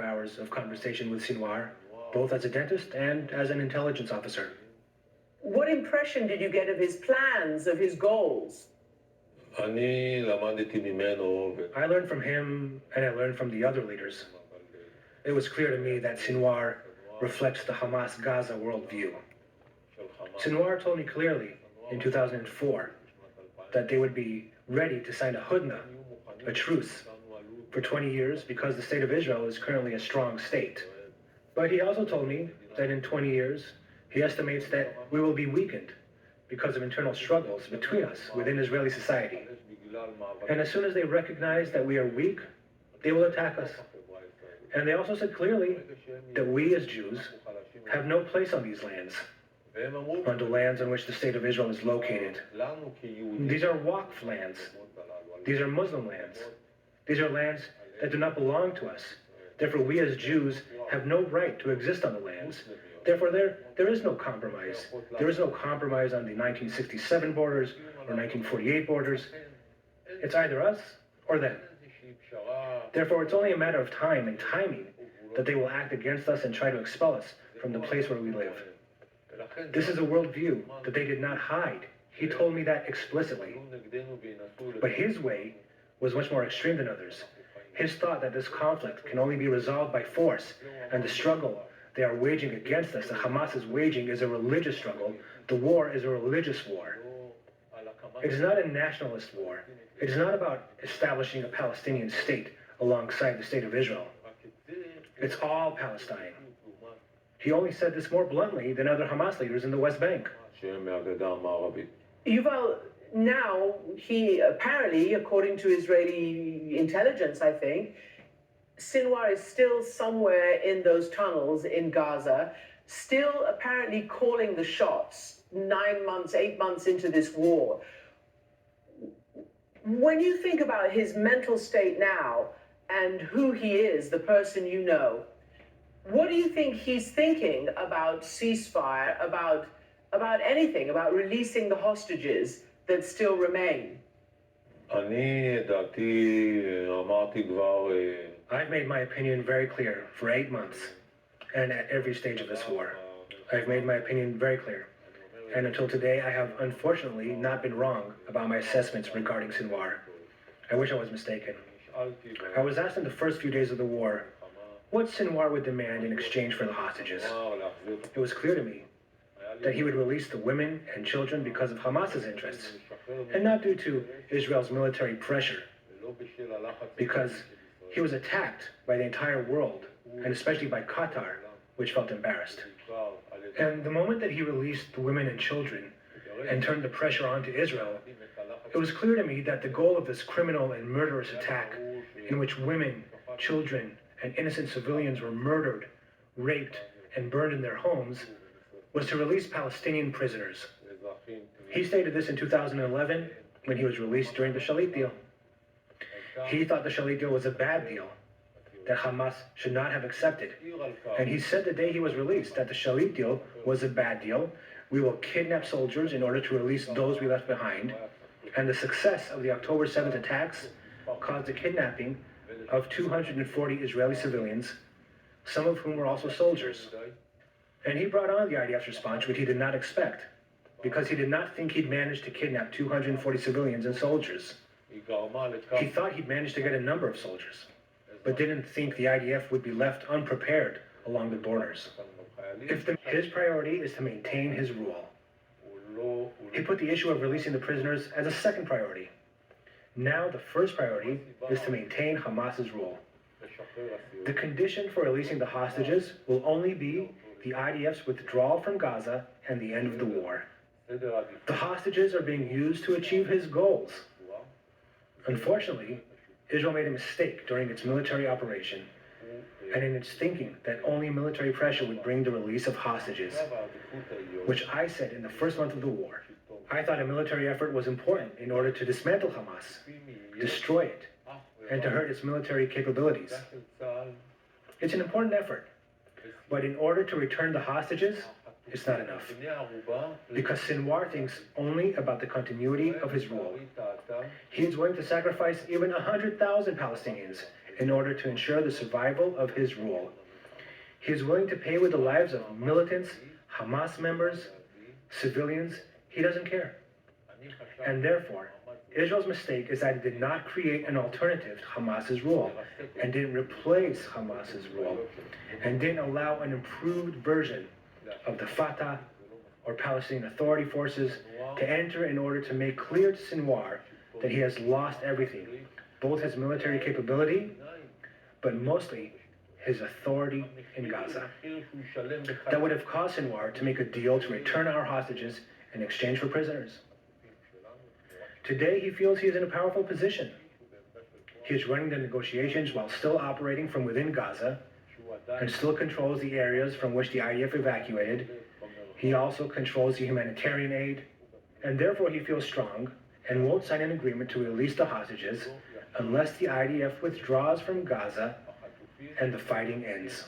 hours of conversation with Sinwar, both as a dentist and as an intelligence officer. What impression did you get of his plans, of his goals? I learned from him, and I learned from the other leaders. It was clear to me that Sinwar reflects the Hamas Gaza worldview. Sinwar told me clearly in 2004 that they would be ready to sign a hudna, a truce, for 20 years because the state of Israel is currently a strong state. But he also told me that in 20 years, he estimates that we will be weakened because of internal struggles between us within Israeli society. And as soon as they recognize that we are weak, they will attack us. And they also said clearly that we as Jews have no place on these lands, on the lands on which the state of Israel is located. These are Waqf lands. These are Muslim lands. These are lands that do not belong to us. Therefore, we as Jews have no right to exist on the lands. Therefore, there is no compromise. There is no compromise on the 1967 borders or 1948 borders. It's either us or them. Therefore, it's only a matter of time and timing that they will act against us and try to expel us from the place where we live. This is a worldview that they did not hide. He told me that explicitly. But his way was much more extreme than others. His thought that this conflict can only be resolved by force, and the struggle they are waging against us, that Hamas is waging, is a religious struggle. The war is a religious war. It is not a nationalist war. It is not about establishing a Palestinian state alongside the state of Israel. It's all Palestine. He only said this more bluntly than other Hamas leaders in the West Bank. Yuval, now he apparently, according to Israeli intelligence, I think, Sinwar is still somewhere in those tunnels in Gaza, still apparently calling the shots 9 months, 8 months into this war. When you think about his mental state now and who he is, the person you know, what do you think he's thinking about ceasefire, about anything, about releasing the hostages that still remain? I've made my opinion very clear for 8 months, and at every stage of this war. I've made my opinion very clear. And until today, I have unfortunately not been wrong about my assessments regarding Sinwar. I wish I was mistaken. I was asked in the first few days of the war what Sinwar would demand in exchange for the hostages. It was clear to me that he would release the women and children because of Hamas's interests, and not due to Israel's military pressure, because he was attacked by the entire world, and especially by Qatar, which felt embarrassed. And the moment that he released the women and children and turned the pressure onto Israel, it was clear to me that the goal of this criminal and murderous attack, in which women, children, and innocent civilians were murdered, raped, and burned in their homes, was to release Palestinian prisoners. He stated this in 2011 when he was released during the Shalit deal. He thought the Shalit deal was a bad deal that Hamas should not have accepted. And he said the day he was released that the Shalit deal was a bad deal. We will kidnap soldiers in order to release those we left behind. And the success of the October 7th attacks caused the kidnapping of 240 Israeli civilians, some of whom were also soldiers. And he brought on the IDF's response, which he did not expect, because he did not think he'd managed to kidnap 240 civilians and soldiers. He thought he'd managed to get a number of soldiers, but didn't think the IDF would be left unprepared along the borders. His priority is to maintain his rule. He put the issue of releasing the prisoners as a second priority. Now the first priority is to maintain Hamas's rule. The condition for releasing the hostages will only be the IDF's withdrawal from Gaza and the end of the war. The hostages are being used to achieve his goals. Unfortunately, Israel made a mistake during its military operation, and in its thinking that only military pressure would bring the release of hostages, which I said in the first month of the war. I thought a military effort was important in order to dismantle Hamas, destroy it, and to hurt its military capabilities. It's an important effort, but in order to return the hostages, it's not enough. Because Sinwar thinks only about the continuity of his rule. He is willing to sacrifice even 100,000 Palestinians in order to ensure the survival of his rule. He is willing to pay with the lives of militants, Hamas members, civilians. He doesn't care. And therefore, Israel's mistake is that it did not create an alternative to Hamas's rule, and didn't replace Hamas's rule, and didn't allow an improved version of the Fatah or Palestinian Authority forces to enter in order to make clear to Sinwar that he has lost everything, both his military capability, but mostly his authority in Gaza. That would have caused Sinwar to make a deal to return our hostages in exchange for prisoners. Today, he feels he is in a powerful position. He is running the negotiations while still operating from within Gaza, and still controls the areas from which the IDF evacuated. He also controls the humanitarian aid, and therefore he feels strong and won't sign an agreement to release the hostages unless the IDF withdraws from Gaza and the fighting ends.